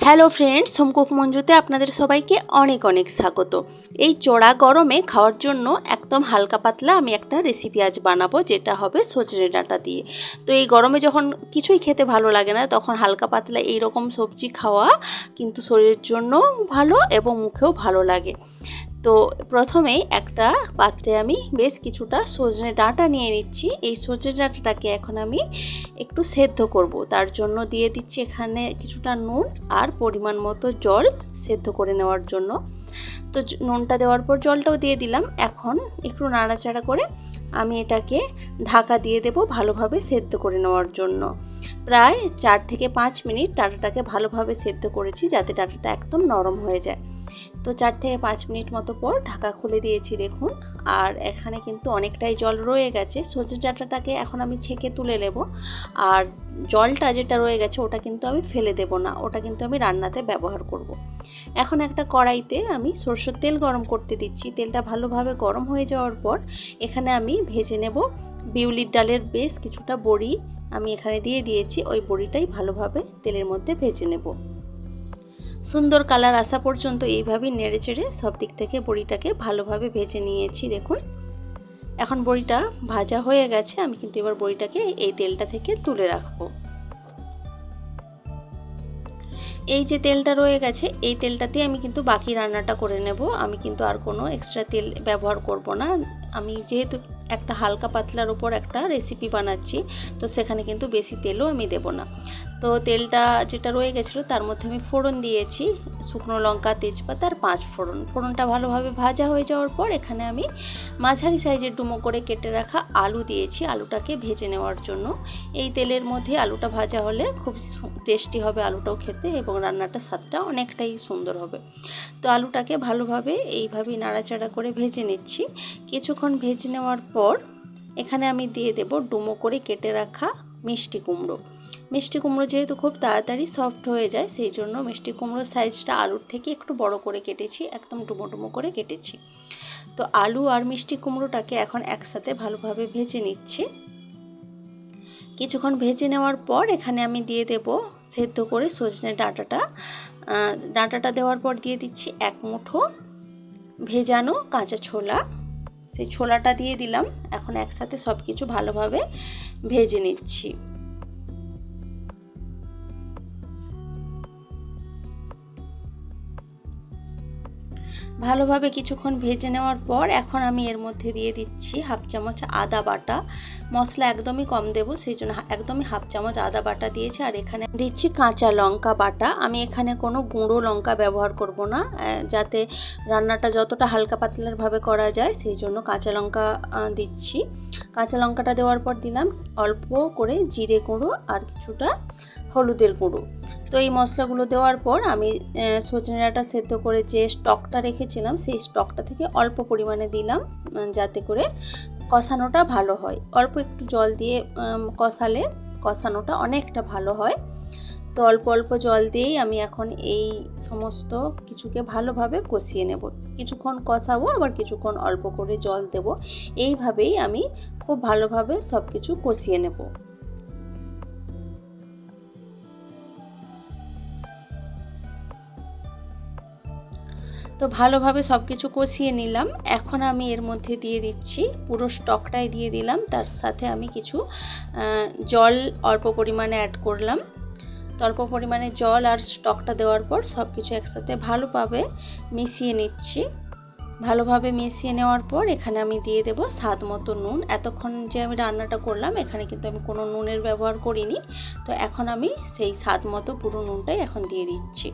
Hello friends, home cook মঞ্জুতে আপনাদের সবাইকে অনেক অনেক স্বাগত। এই চড়া গরমে খাওয়ার জন্য একদম হালকা পাতলা আমি একটা রেসিপি আজ বানাবো, যেটা হবে সজনে ডাঁটা দিয়ে। তো এই গরমে যখন কিছুই খেতে ভালো লাগে না, তখন হালকা পাতলা এই রকম সবজি খাওয়া কিন্তু শরীরের জন্য ভালো এবং মুখেও ভালো লাগে। তো প্রথমেই একটা পাত্রে আমি বেশ কিছুটা সজনে ডাঁটা নিয়ে নিচ্ছি। এই সজনে ডাঁটাটাকে এখন আমি একটু সেদ্ধ করব। তার জন্য দিয়ে দিচ্ছি এখানে কিছুটা নুন আর পরিমাণ মতো জল সেদ্ধ করে নেওয়ার জন্য। তো নুনটা দেওয়ার পর জলটাও দিয়ে দিলাম। এখন একটু নাড়াচাড়া করে আমি এটাকে ঢাকা দিয়ে দেব ভালোভাবে সেদ্ধ করে নেওয়ার জন্য। প্রায় 4 থেকে 5 মিনিট ডাঁটাটাকে ভালোভাবে সেদ্ধ করেছি, যাতে ডাঁটাটা একদম নরম হয়ে যায়। তো 4 থেকে 5 মিনিট মতো পর ঢাকা খুলে দিয়েছি দেখুন। আর এখানে কিন্তু অনেকটাই জল রয়ে গেছে। সজনে ডাঁটাটাকে এখন আমি ছেঁকে তুলে নেব। আর জলটা যেটা রয়ে গেছে ওটা কিন্তু আমি ফেলে দেব না, ওটা কিন্তু আমি রান্নাতে ব্যবহার করব। এখন একটা কড়াইতে আমি সরষের তেল গরম করতে দিচ্ছি। তেলটা ভালোভাবে গরম হয়ে যাওয়ার পর এখানে আমি ভেজে নেব বিউলির ডালের বেশ কিছুটা বড়ি আমি এখানে দিয়ে দিয়েছি। ওই বড়িটাই ভালোভাবে তেলের মধ্যে ভেজে নেব। সুন্দর কালার আসা পর্যন্ত এইভাবেই নেড়ে চেড়ে সব দিক থেকে বড়িটাকে ভালোভাবে ভেজে নিয়েছি দেখুন। এখন বড়িটা ভাজা হয়ে গেছে, আমি কিন্তু এবার বড়িটাকে এই তেলটা থেকে তুলে রাখবো। এই যে তেলটা রয়ে গেছে, এই তেলটাতে আমি কিন্তু বাকি রান্নাটা করে নেব। আমি কিন্তু আর কোনো এক্সট্রা তেল ব্যবহার করব না। আমি যেহেতু একটা হালকা পাতলার উপর একটা রেসিপি বানাচ্ছি, তো সেখানে কিন্তু বেশি তেলও আমি দেব না। তো তেলটা যেটা রয়ে গেছিলো তার মধ্যে আমি ফোড়ন দিয়েছি, শুকনো লঙ্কা, তেজপাতা আর 5 ফোড়ন। ফোড়নটা ভালোভাবে ভাজা হয়ে যাওয়ার পর এখানে আমি মাঝারি সাইজের ডুমো করে কেটে রাখা আলু দিয়েছি, আলুটাকে ভেজে নেওয়ার জন্য। এই তেলের মধ্যে আলুটা ভাজা হলে খুব টেস্টি হবে আলুটাও খেতে, এবং রান্নাটার স্বাদটা অনেকটাই সুন্দর হবে। তো আলুটাকে ভালোভাবে এইভাবেই নাড়াচাড়া করে ভেজে নিচ্ছি। কিছুক্ষণ ভেজে নেওয়ার পর এখানে আমি দিয়ে দেব ডুমো করে কেটে রাখা মিষ্টি কুমড়ো। মিষ্টি কুমড়ো যেহেতু খুব তাড়াতাড়ি সফট হয়ে যায়, সেই জন্য মিষ্টি কুমড়োর সাইজটা আলুর থেকে একটু বড় করে কেটেছি, একদম ডুমো ডুমো করে কেটেছি। তো আলু আর মিষ্টি কুমড়োটাকে এখন একসাথে ভালোভাবে ভেজে নিচ্ছি। কিছুক্ষণ ভেজে নেওয়ার পর এখানে আমি দিয়ে দেব সেদ্ধ করে সজনে ডাঁটাটা দেওয়ার পর দিয়ে দিচ্ছি 1 মুঠো ভেজানো কাঁচা ছোলা। সেই ছোলাটা দিয়ে দিলাম। এখন একসাথে সব কিছু ভালোভাবে ভেজে নিচ্ছি। ভালোভাবে কিছুক্ষণ ভেজে নেওয়ার পর এখন আমি এর মধ্যে দিয়ে দিচ্ছি 1/2 চামচ আদা বাটা। মশলা একদমই কম দেব, সেই জন্য একদমই 1/2 চামচ আদা বাটা দিয়েছি। আর এখানে দিচ্ছি কাঁচা লঙ্কা বাটা। আমি এখানে কোনো গুঁড়ো লঙ্কা ব্যবহার করব না, যাতে রান্নাটা যতটা হালকা পাতলাভাবে করা যায়, সেই জন্য কাঁচা লঙ্কা দিচ্ছি। কাঁচা লঙ্কাটা দেওয়ার পর দিলাম অল্প করে জিরে গুঁড়ো আর কিছুটা হলুদের গুঁড়ো। তো এই মশলাগুলো দেওয়ার পর আমি সজনে ডাঁটা সেদ্ধ করে যে স্টকটা রেখেছিলাম, সেই স্টকটা থেকে অল্প পরিমাণে দিলাম, যাতে করে কষানোটা ভালো হয়। অল্প একটু জল দিয়ে কষালে কষানোটা অনেকটা ভালো হয়। তো অল্প অল্প জল দিয়েই আমি এখন এই সমস্ত কিছুকে ভালোভাবে কষিয়ে নেব। কিছুক্ষণ কষাবো, আবার কিছুক্ষণ অল্প করে জল দেব। এইভাবেই আমি খুব ভালোভাবে সব কিছু কষিয়ে নেব। তো ভালোভাবে সব কিছু কষিয়ে নিলাম। এখন আমি এর মধ্যে দিয়ে দিচ্ছি, পুরো স্টকটাই দিয়ে দিলাম, তার সাথে আমি কিছু জল অল্প পরিমাণে অ্যাড করলাম। তো অল্প পরিমাণে জল আর স্টকটা দেওয়ার পর সব কিছু একসাথে ভালোভাবে মিশিয়ে নিচ্ছি। ভালোভাবে মিশিয়ে নেওয়ার পর এখানে আমি দিয়ে দেব স্বাদ মতো নুন। এতক্ষণ যে আমি রান্নাটা করলাম, এখানে কিন্তু আমি কোনো নুনের ব্যবহার করিনি। তো এখন আমি সেই স্বাদ মতো পুরো নুনটাই এখন দিয়ে দিচ্ছি।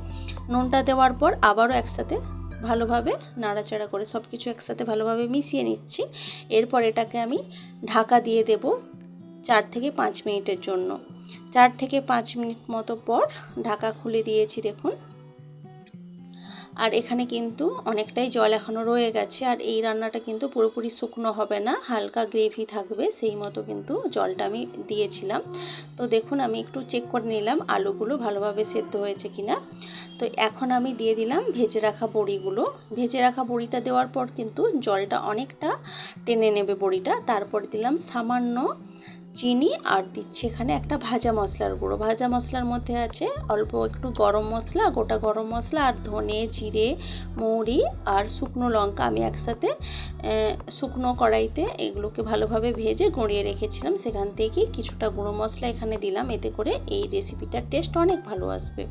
নুনটা দেওয়ার পর আবারও একসাথে ভালোভাবে নাড়াচাড়া করে সব কিছু একসাথে ভালোভাবে মিশিয়ে নিচ্ছি। এরপর এটাকে আমি ঢাকা দিয়ে দেব 4 থেকে 5 মিনিটের জন্য। 4 থেকে 5 মিনিট মতো পর ঢাকা খুলে দিয়েছি দেখুন। আর এখানে কিন্তু অনেকটাই জল এখনও রয়ে গেছে। আর এই রান্নাটা কিন্তু পুরোপুরি শুকনো হবে না, হালকা গ্রেভি থাকবে, সেই মতো কিন্তু জলটা আমি দিয়েছিলাম। তো দেখুন, আমি একটু চেক করে নিলাম আলুগুলো ভালোভাবে সেদ্ধ হয়েছে কিনা। তো এখন আমি দিয়ে দিলাম ভেজে রাখা বড়িগুলো। ভেজে রাখা বড়িটা দেওয়ার পর কিন্তু জলটা অনেকটা টেনে নেবে বড়িটা। তারপর দিলাম সামান্য চিনি আর দিচ্ছি এখানে একটা ভাজা মশলার গুঁড়ো। ভাজা মশলার মধ্যে আছে অল্প একটু গরম মশলা, গোটা গরম মশলা আর ধনে, জিরে, মৌরি আর শুকনো লঙ্কা আমি একসাথে শুকনো কড়াইতে এগুলোকে ভালোভাবে ভেজে গুঁড়িয়ে রেখেছিলাম। সেখান থেকে কিছুটা গুঁড়ো মশলা এখানে দিলাম, এতে করে এই রেসিপিটার টেস্ট অনেক ভালো আসবে।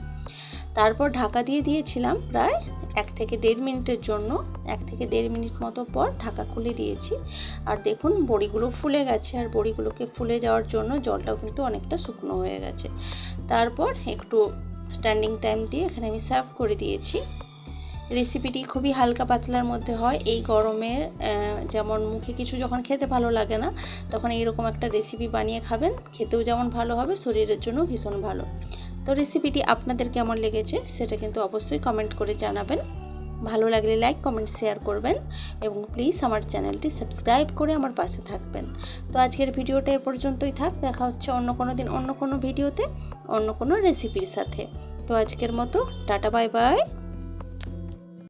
তারপর ঢাকা দিয়ে দিয়েছিলাম প্রায় 1 থেকে 1.5 মিনিটের জন্য। 1 থেকে 1.5 মিনিট মতো পর ঢাকা খুলে দিয়েছি। আর দেখুন বড়িগুলো ফুলে গেছে, আর বড়িগুলোকে ফুলে যাওয়ার জন্য জলটাও কিন্তু অনেকটা শুকনো হয়ে গেছে। তারপর একটু স্ট্যান্ডিং টাইম দিয়ে এখানে আমি সার্ভ করে দিয়েছি। রেসিপিটি খুবই হালকা পাতলার মধ্যে হয়। এই গরমের যেমন মুখে কিছু যখন খেতে ভালো লাগে না, তখন এইরকম একটা রেসিপি বানিয়ে খাবেন, খেতেও যেমন ভালো হবে, শরীরের জন্য ভীষণ ভালো। তো রেসিপিটি আপনাদের কেমন লেগেছে সেটা কিন্তু অবশ্যই কমেন্ট করে জানাবেন। ভালো লাগলে লাইক, কমেন্ট, শেয়ার করবেন এবং প্লিজ আমার চ্যানেলটি সাবস্ক্রাইব করে আমার পাশে থাকবেন। তো আজকের ভিডিওটা এ পর্যন্তই থাক। দেখা হচ্ছে অন্য কোনো দিন অন্য কোনো ভিডিওতে অন্য কোনো রেসিপির সাথে। তো আজকের মতো টাটা, বাই বাই।